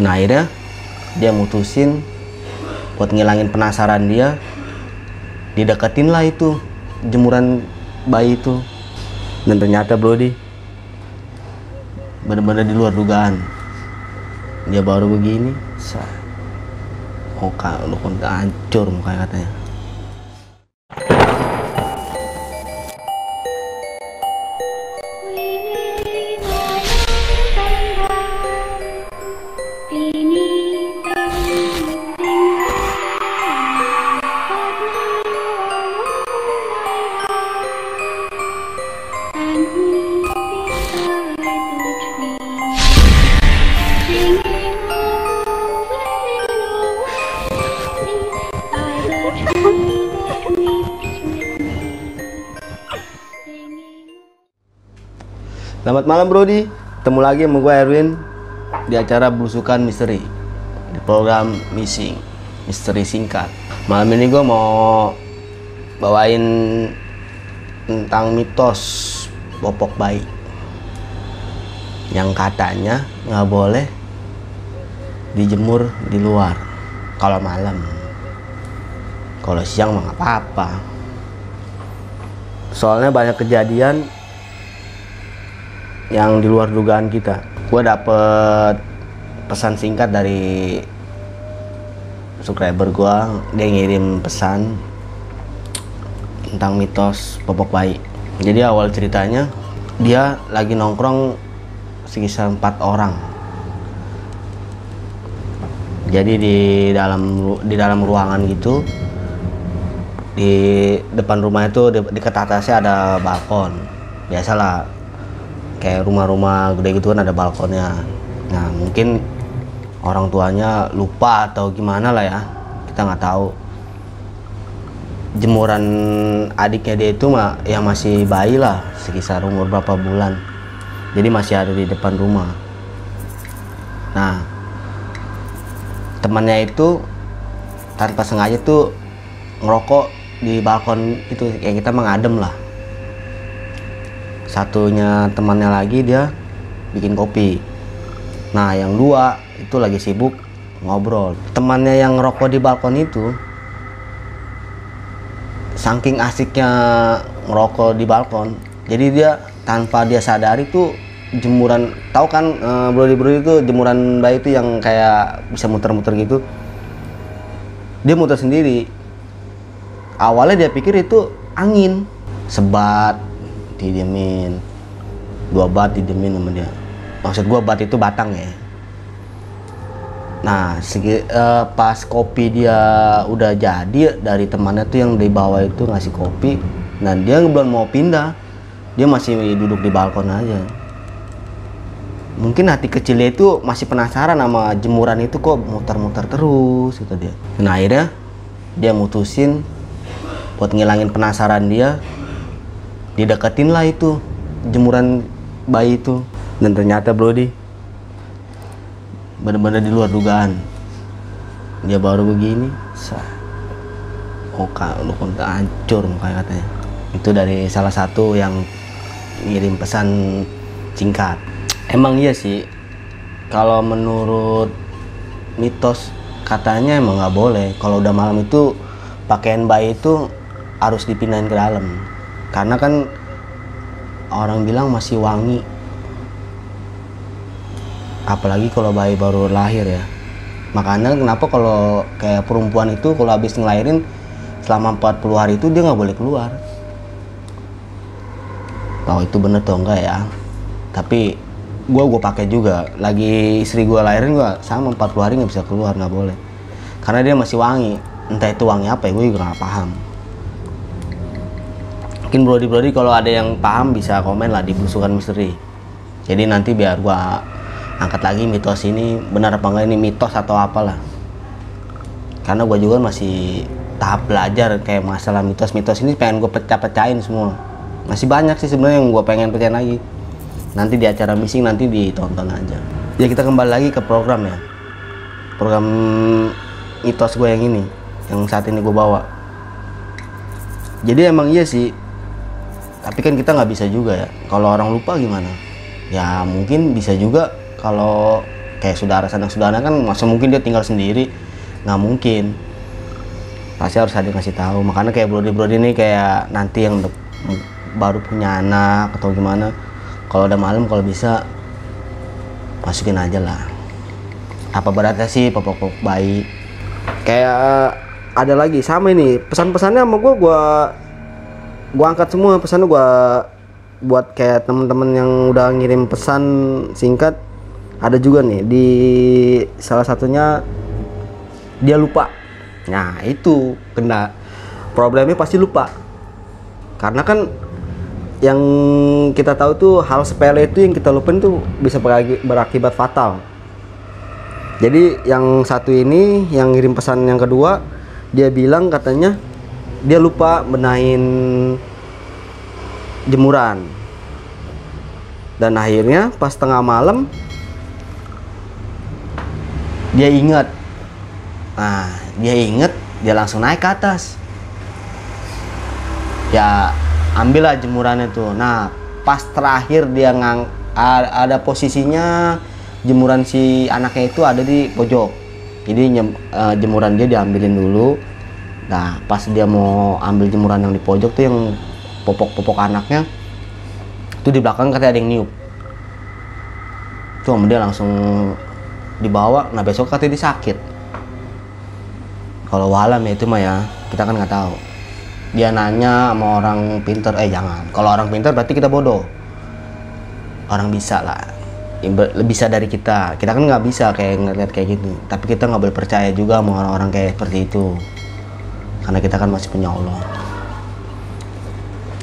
Nah akhirnya dia mutusin buat ngilangin penasaran dia, dideketin lah itu jemuran bayi itu. Dan ternyata Brody bener-bener di luar dugaan. Dia baru begini, muka lu kan hancur mukanya katanya. Selamat malam Brody, ketemu lagi sama gue Erwin di acara Belusukan Misteri di program Missing Misteri Singkat. Malam ini gue mau bawain tentang mitos popok bayi yang katanya nggak boleh dijemur di luar kalau malam. Kalau siang mah nggak apa-apa. Soalnya banyak kejadian yang di luar dugaan kita. Gue dapet pesan singkat dari subscriber gue. Dia ngirim pesan tentang mitos popok bayi. Jadi awal ceritanya dia lagi nongkrong sekitar 4 orang. Jadi di dalam ruangan gitu, di depan rumah itu dekat atasnya ada balkon. Biasalah kayak rumah-rumah gede gitu kan ada balkonnya. Nah mungkin orang tuanya lupa atau gimana lah ya, kita nggak tahu. Jemuran adiknya dia itu yang masih bayi lah, sekitar umur berapa bulan, jadi masih ada di depan rumah. Nah temannya itu tanpa sengaja tuh ngerokok di balkon itu, kayak kita mengadem lah. Satunya temannya lagi dia bikin kopi. Nah yang dua itu lagi sibuk ngobrol. Temannya yang ngerokok di balkon itu saking asiknya ngerokok di balkon, jadi dia tanpa dia sadari tuh jemuran, tahu kan Brody itu jemuran bayi itu yang kayak bisa muter-muter gitu. Dia muter sendiri. Awalnya dia pikir itu angin, sebat didiemin, 2 bat didiemin sama dia. Maksud gua bat itu batang ya. Nah pas kopi dia udah jadi dari temannya tuh yang di bawah itu ngasih kopi, dan dia belum mau pindah, dia masih duduk di balkon aja. Mungkin hati kecilnya itu masih penasaran sama jemuran itu kok muter-muter terus gitu dia. Nah akhirnya dia mutusin buat ngilangin penasaran dia, dideketin lah itu jemuran bayi itu. Dan ternyata Brody bener-bener di luar dugaan. Dia baru begini, muka lu kan hancur mukanya katanya. Itu dari salah satu yang ngirim pesan singkat. Emang iya sih, kalau menurut mitos katanya emang nggak boleh kalau udah malam itu pakaian bayi itu harus dipindahin ke dalam. Karena kan orang bilang masih wangi, apalagi kalau bayi baru lahir ya. Makanya kenapa kalau kayak perempuan itu kalau habis ngelahirin selama 40 hari itu dia nggak boleh keluar. Tahu itu bener atau enggak ya, tapi gue pakai juga. Lagi istri gue lahirin, gue sama 40 hari nggak bisa keluar, nggak boleh, karena dia masih wangi. Entah itu wangi apa ya, gue juga nggak paham. Mungkin Brody kalau ada yang paham bisa komen lah di Belusukan Misteri. Jadi nanti biar gua angkat lagi mitos ini benar apa enggak, ini mitos atau apalah. Karena gua juga masih tahap belajar kayak masalah mitos-mitos ini, pengen gua pecah-pecahin semua. Masih banyak sih sebenarnya yang gua pengen pecahin lagi. Nanti di acara Missing nanti ditonton aja. Ya kita kembali lagi ke program ya. Program mitos gue yang ini, yang saat ini gue bawa. Jadi emang iya sih, tapi kan kita nggak bisa juga ya. Kalau orang lupa gimana? Ya mungkin bisa juga kalau kayak saudara sanak saudara kan, masa mungkin dia tinggal sendiri, nggak mungkin, pasti harus ada yang ngasih tahu. Makanya kayak brodi ini kayak nanti yang baru punya anak atau gimana, kalau udah malam kalau bisa masukin aja lah. Apa beratnya sih popok bayi. Kayak ada lagi sama ini pesan-pesannya sama gua angkat semua pesannya, gua buat kayak temen-temen yang udah ngirim pesan singkat. Ada juga nih di salah satunya dia lupa. Nah itu kena problemnya, pasti lupa, karena kan yang kita tahu tuh hal sepele itu yang kita lupain tuh bisa berakibat fatal. Jadi yang satu ini yang ngirim pesan yang kedua, dia bilang katanya dia lupa benahin jemuran, dan akhirnya pas tengah malam dia ingat. Nah dia langsung naik ke atas, ya ambillah jemurannya tuh. Nah pas terakhir dia ada posisinya jemuran si anaknya itu ada di pojok, jadi jemuran dia diambilin dulu. Nah pas dia mau ambil jemuran yang di pojok tuh, yang popok anaknya itu di belakang katanya ada yang niup tuh, dia langsung dibawa. Nah besok katanya dia sakit. Kalau walam ya itu mah ya, kita kan nggak tahu. Dia nanya sama orang pinter, jangan. Kalau orang pinter berarti kita bodoh. Orang bisa lah, bisa dari kita. Kita kan nggak bisa kayak ngeliat kayak gitu. Tapi kita nggak boleh percaya juga sama orang-orang kayak seperti itu, karena kita kan masih punya Allah.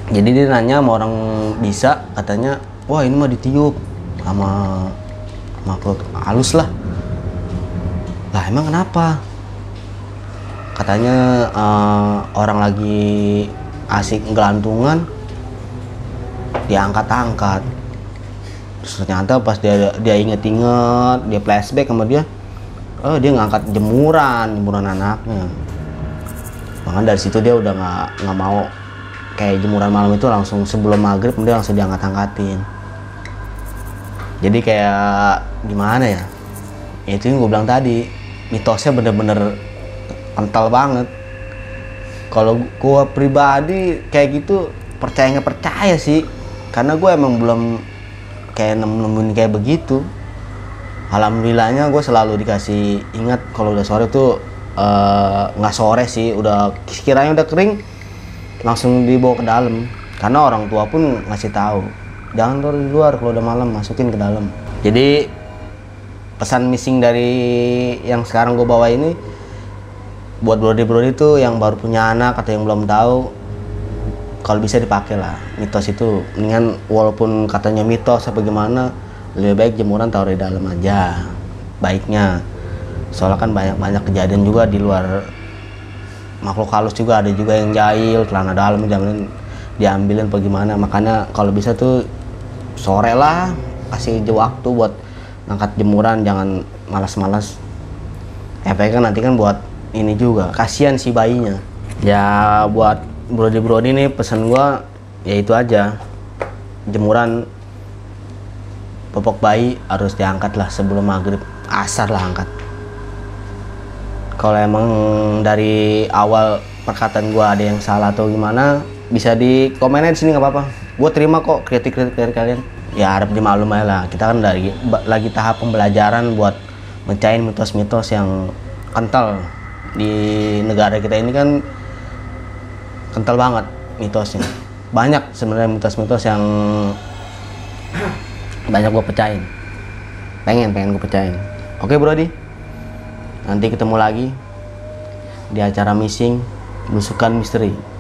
Jadi dia nanya sama orang bisa, katanya, wah ini mah ditiup sama makhluk halus lah. Lah emang kenapa? Katanya orang lagi asik gelantungan, diangkat-angkat. Terus ternyata pas dia inget-inget, dia flashback sama dia ngangkat jemuran anaknya. Makanya dari situ dia udah nggak mau kayak jemuran malam itu langsung sebelum maghrib dia langsung diangkat-angkatin. Jadi kayak gimana ya? Itu yang gue bilang tadi, mitosnya bener-bener kental banget. Kalau gue pribadi kayak gitu percaya nggak percaya sih, karena gue emang belum kayak nemuin kayak begitu. Alhamdulillahnya gue selalu dikasih ingat kalau udah sore tuh, nggak sore sih, udah sekiranya udah kering langsung dibawa ke dalam, karena orang tua pun ngasih tahu jangan taruh di luar, kalau udah malam masukin ke dalam. Jadi pesan missing dari yang sekarang gue bawa ini buat brodi itu yang baru punya anak atau yang belum tahu, kalau bisa dipakai lah mitos itu. Mendingan walaupun katanya mitos apa gimana, lebih baik jemuran taruh di dalam aja baiknya. Soalnya kan banyak kejadian juga di luar, makhluk halus juga ada juga yang jahil celana dalam diambilin apa gimana. Makanya kalau bisa tuh sore lah, kasih waktu buat ngangkat jemuran, jangan malas-malas. Efeknya nanti kan buat ini juga, kasihan si bayinya. Ya buat brodi nih pesan gua ya itu aja, jemuran popok bayi harus diangkat lah sebelum maghrib, asar lah angkat. Kalau emang dari awal perkataan gua ada yang salah atau gimana, bisa di komennya di sini nggak apa-apa. Gue terima kok kritik dari kalian. Ya harap dimaklum aja lah. Kita kan lagi tahap pembelajaran buat mencain mitos-mitos yang kental. Di negara kita ini kan kental banget mitosnya. Banyak sebenarnya mitos-mitos yang banyak gue pecahin. Pengen gue pecahin. Oke Brodi, nanti ketemu lagi di acara Missing Belusukan Misteri.